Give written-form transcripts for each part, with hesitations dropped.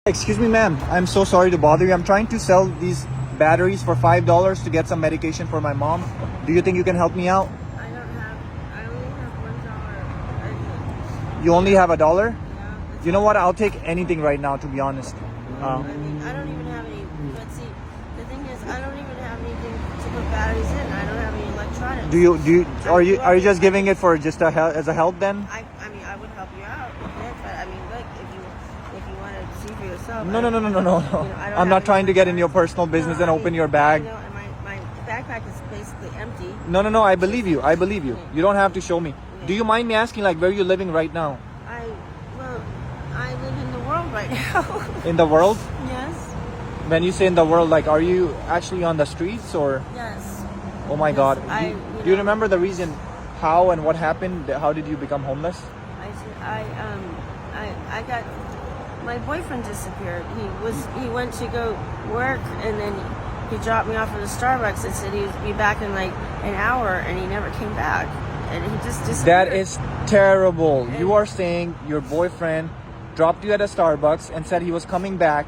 Excuse me, ma'am. I'm so sorry to bother you. I'm trying to sell these batteries for $5 to get some medication for my mom. Do you think you can help me out? I only have $1. You only have $1? Yeah. You know what? I'll take anything right now, to be honest. I mean, I don't even have any, but see, the thing is, I don't even have anything to put batteries in. I don't have any electronics. Are you just giving it for just as a help then? I mean, I would help you out, but I mean, look, if you want to see for yourself. No. You know, I'm not trying to get in your personal business and open your bag. You know, and my backpack is basically empty. No. I believe you. You don't have to show me. Do you mind me asking, like, where you're living right now? I live in the world right now. In the world? Yes. When you say in the world, like, are you actually on the streets or? Yes. Oh my Yes, God. you Do you know, remember the reason how and what happened? How did you become homeless? I got my boyfriend disappeared. He went to go work and then he dropped me off at the Starbucks and said he would be back in like an hour and he never came back. And he just disappeared. That is terrible. You are saying your boyfriend dropped you at a Starbucks and said he was coming back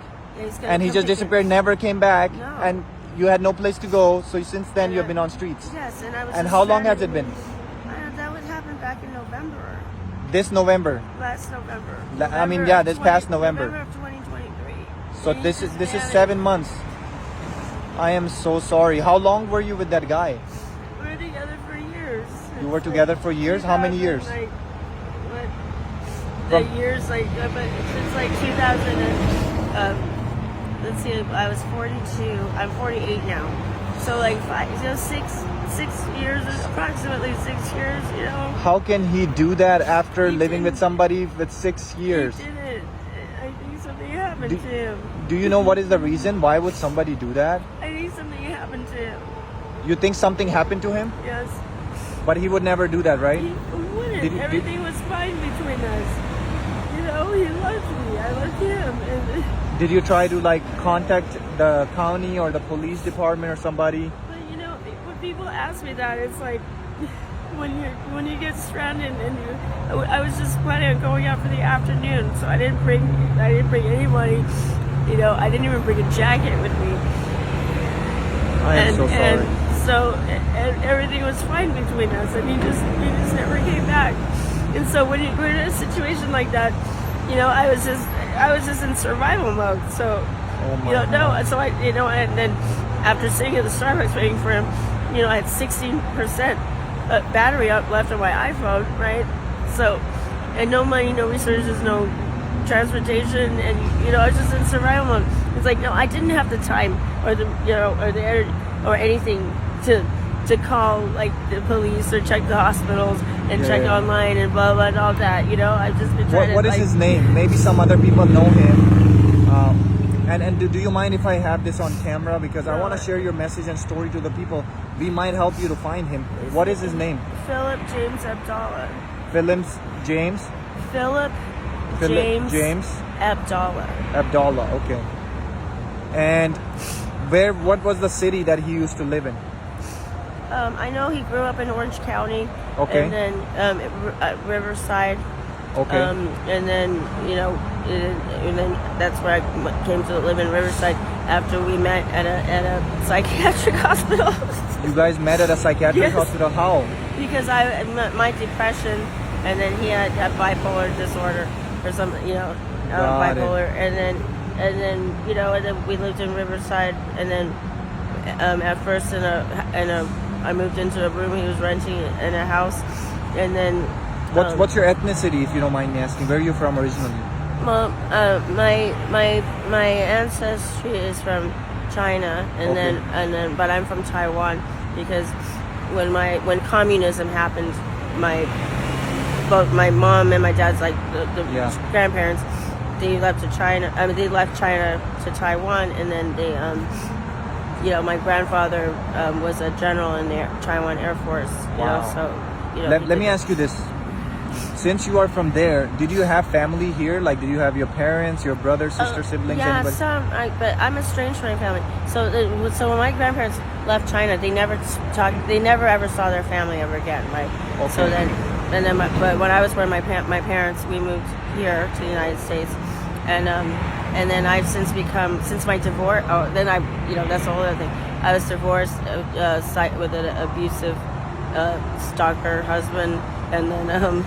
and he just disappeared, never came back, No. and you had no place to go. So since then you have been on streets. Yes, and I was. And just how long has stranded. it been? That would happen back in November. This November. Last November. I mean, yeah, this past November. November of 2023. So And this he is just 7 months. I am so sorry. How long were you with that guy? We were together for years. You were together for years? How many years? Like, what? The From- years, like, but since like 2000 and, let's see, I was 42. I'm 48 now. So like 6 years, approximately 6 years, you know. How can he do that after He living with didn't- somebody with 6 years? He didn't. I think something happened to him. Do you know what is the reason? Why would somebody do that? I think something happened to him. You think something happened to him? Yes. But he would never do that, right? He wouldn't. Did- Everything was fine between us. You know, he loved me. I loved him. And, Did you try to like contact the county or the police department or somebody? but you know, when people ask me that, it's like when you get stranded and I was just planning on going out for the afternoon, so I didn't bring anybody. You know, I didn't even bring a jacket with me. I am so sorry. And so and everything was fine between us, and he just never came back. And so when you're in a situation like that, you know, I was just in survival mode. So Oh my you don't know. God. So and then after sitting at the Starbucks waiting for him, you know, I had 16% battery up left on my iPhone, right? So, and no money, no resources, no transportation, and you know, I was just in survival mode. It's like, no, I didn't have the time or the energy or anything to call like the police or check the hospitals and check online and blah blah and all that. You know, I've just been trying What to. is his name? Maybe some other people know him. And do you mind if I have this on camera? Because I want to share your message and story to the people. We might help you to find him. What is his name? Philip James Abdallah. Philip James Abdallah. Abdallah. Okay. And what was the city that he used to live in? I know he grew up in Orange County. Okay. And then at Riverside. Okay. And then, you know, and then that's where I came to live in Riverside after we met at a psychiatric hospital. You guys met at a psychiatric Yes. hospital. How? Because my depression, and then he had bipolar disorder or something, you know, Got it. bipolar, and then you know, and then we lived in Riverside, and then at first I moved into a room he was renting in a house, and then What's your ethnicity, if you don't mind me asking? Where are you from originally? well, my ancestry is from China, and Okay. then but I'm from Taiwan because when communism happened, both my mom and my dad's like the Yeah. grandparents, they left to China. I mean, they left China to Taiwan, and then they you know, my grandfather was a general in the Taiwan Air Force. You Wow. know, so you know. Let me ask you this. Since you are from there, did you have family here? Like, did you have your parents, your brothers, sister, siblings, Yeah, anybody? but I'm estranged from my family. So when my grandparents left China, they never ever saw their family ever again, right? Okay. So but when I was with my parents, we moved here to the United States, and And then I've since my divorce. Oh, then that's the whole other thing. I was divorced with an abusive stalker husband, and then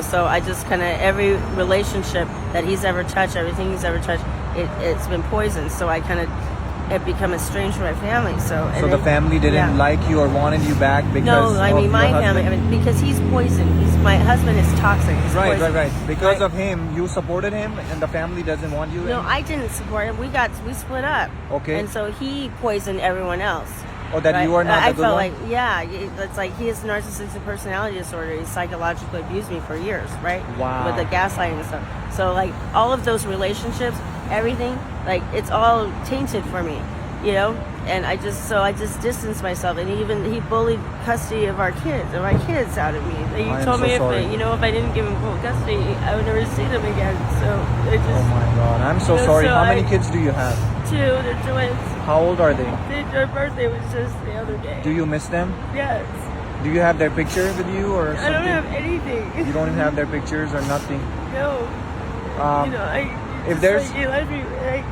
so I just kind of every relationship that he's ever touched, everything he's ever touched, it's been poisoned. So I kind of have become estranged from my family. So the family didn't like you or wanted you back because no, I mean my family. I mean because he's poisoned. My husband is toxic. He's poisoned. Right. Because of him, you supported him, and the family doesn't want you. No, I didn't support him. We split up. Okay. And so he poisoned everyone else. Oh, that you are not the good one? I felt like, it's like he has narcissistic personality disorder. He psychologically abused me for years, right? Wow. With the gaslighting and stuff. So, like, all of those relationships, everything, like, it's all tainted for me, And I just distanced myself. And he bullied custody of my kids out of me. He told me if I didn't give him full custody, I would never see them again. So, oh my God. I'm so sorry. How many kids do you have? 2. They're twins. How old are they? Their birthday was just the other day. Do you miss them? Yes. Do you have their picture with you or something? I don't have anything. You don't even have their pictures or nothing? No. If there's... Like, you let me,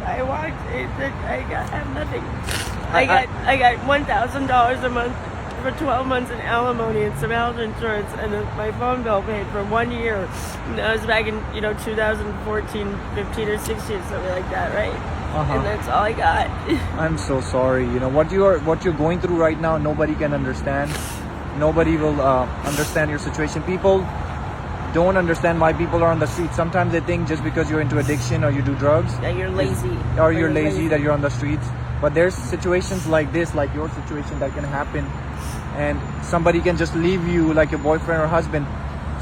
I walked, I have nothing. I got $1,000 a month for 12 months in alimony and some health insurance, and my phone bill paid for 1 year. And that was back in 2014, 15 or 16, something like that, right? And that's all I got. I'm so sorry. What you're going through right now, nobody can understand. Nobody will understand your situation. People don't understand why people are on the street. Sometimes they think just because you're into addiction or you do drugs that you're lazy, or you're lazy that you're on the streets. But there's situations like this, like your situation, that can happen, and somebody can just leave you, like your boyfriend or husband.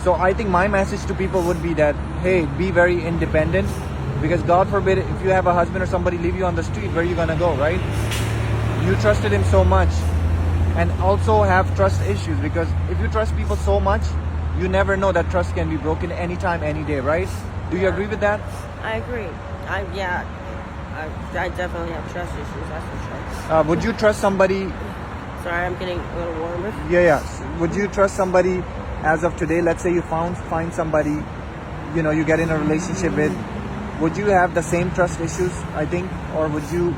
So I think my message to people would be that, hey, be very independent, because God forbid if you have a husband or somebody leave you on the street, where are you gonna go, right? You trusted him so much. And also have trust issues, because if you trust people so much, you never know that trust can be broken anytime, any day, right? Do you agree with that? I agree. I definitely have trust issues, that's for sure. Would you trust somebody? Sorry, I'm getting a little warmer. Yeah. Would you trust somebody as of today? Let's say you find somebody, you get in a relationship with. Would you have the same trust issues, I think, or would you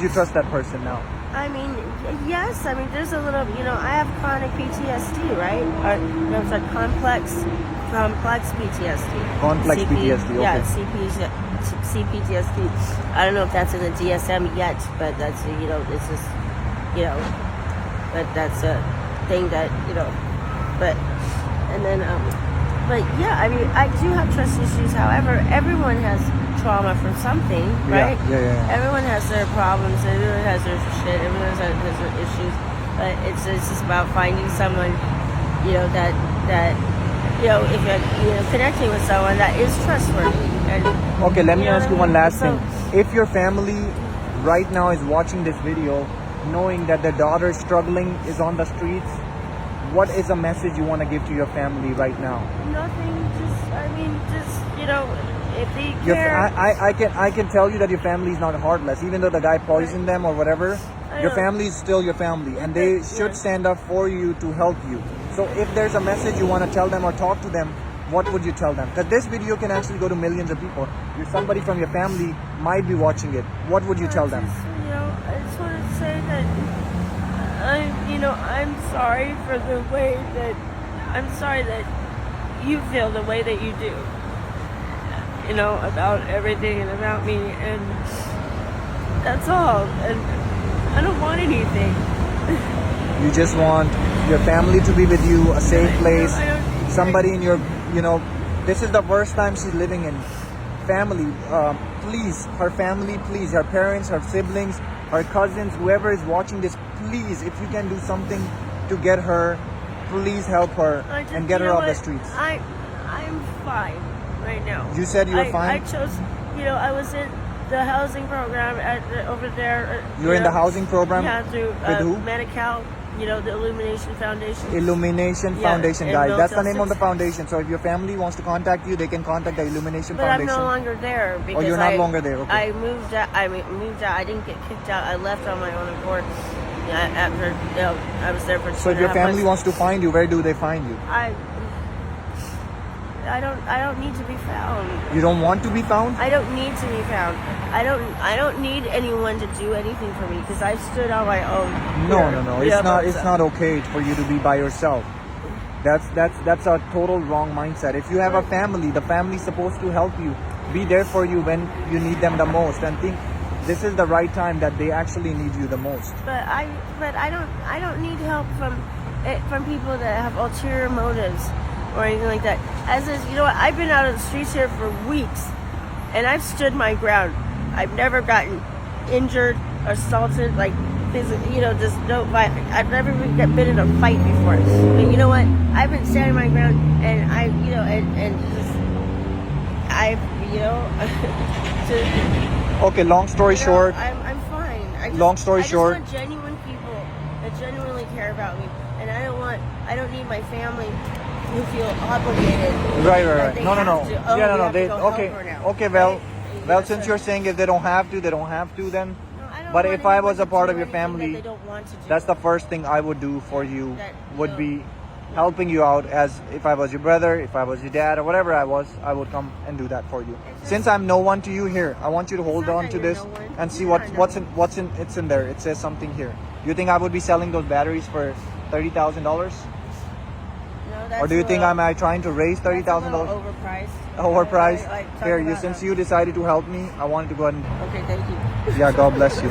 trust that person now? I mean, yes. I mean, there's a little, I have chronic PTSD, right? It's like complex PTSD. Complex PTSD, okay. Yeah, CPTSD. I don't know if that's in the DSM yet, but that's, it's just, but that's a thing that, but yeah, I mean, I do have trust issues. However, everyone has trauma from something, right? Yeah. Everyone has their problems. Everyone has their shit. Everyone has their issues. But it's just about finding someone, that if you're connecting with someone that is trustworthy. And, okay, let me ask you one last thing. If your family right now is watching this video, knowing that their daughter is struggling, is on the streets, what is a message you want to give to your family right now? Nothing. If they care. I can tell you that your family is not heartless, even though the guy poisoned them or whatever. Your family is still your family, and they should stand up for you to help you. So if there's a message you want to tell them or talk to them, what would you tell them? Because this video can actually go to millions of people. If somebody from your family might be watching it, what would you tell them? I just want to say that I'm sorry for the way that you feel the way that you do. About everything and about me, and that's all. And I don't want anything. You just want your family to be with you, a safe place, somebody in your, this is the first time she's living in family. Please, her family, please, her parents, her siblings, her cousins, whoever is watching this, please, if you can do something to get her, please help her and get her off the streets. I'm fine right now. You said you were fine? I chose, I was in the housing program over there. You're in the housing program? Yeah, through with who? Medi-Cal, the Illumination Foundation. Illumination Foundation, guys. Motel That's the name 6. of the foundation. So if your family wants to contact you, they can contact the Illumination Foundation. But I'm no longer there because you're not longer there. Okay. I moved out. I didn't get kicked out. I left on my own accord. After I was there for 2.5 months. So if your family wants to find you, where do they find you? I don't need to be found. You don't want to be found? I don't need to be found. I don't need anyone to do anything for me because I've stood on my own. No. It's not okay for you to be by yourself. That's a total wrong mindset. If you have a family, the family's supposed to help you, be there for you when you need them the most, and think this is the right time that they actually need you the most. But I don't need help from people that have ulterior motives or anything like that. As is, you know what? I've been out of the streets here for weeks, and I've stood my ground. I've never gotten injured, assaulted, like physically, just no violence. I've never even been in a fight before. But you know what? I've been standing my ground, and Okay, long story short. I'm fine. Long story short. I just want genuine people that genuinely care about me, and I don't need my family to feel obligated. Right. No. Okay. Well, Right? since you're saying if they don't have to, they don't have to then. No, I don't But want if I anyone was a to part do of your anything that family, they don't want to do. that's the first thing I would do for you. That, Would be helping you out. As if I was your brother, if I was your dad, or whatever I was, I would come and do that for you. Since I'm no one to you here, I want you to hold not on that to you're this no one. and see You're what's not in it's in there. It says something here. You think I would be selling those batteries for $30,000? No, that's Or do you think a little- I'm trying to raise $30,000? that's a little overpriced. Overpriced? Like, talk Here, about since you decided to help me, I wanted to go ahead and Okay, thank you. yeah, God bless you.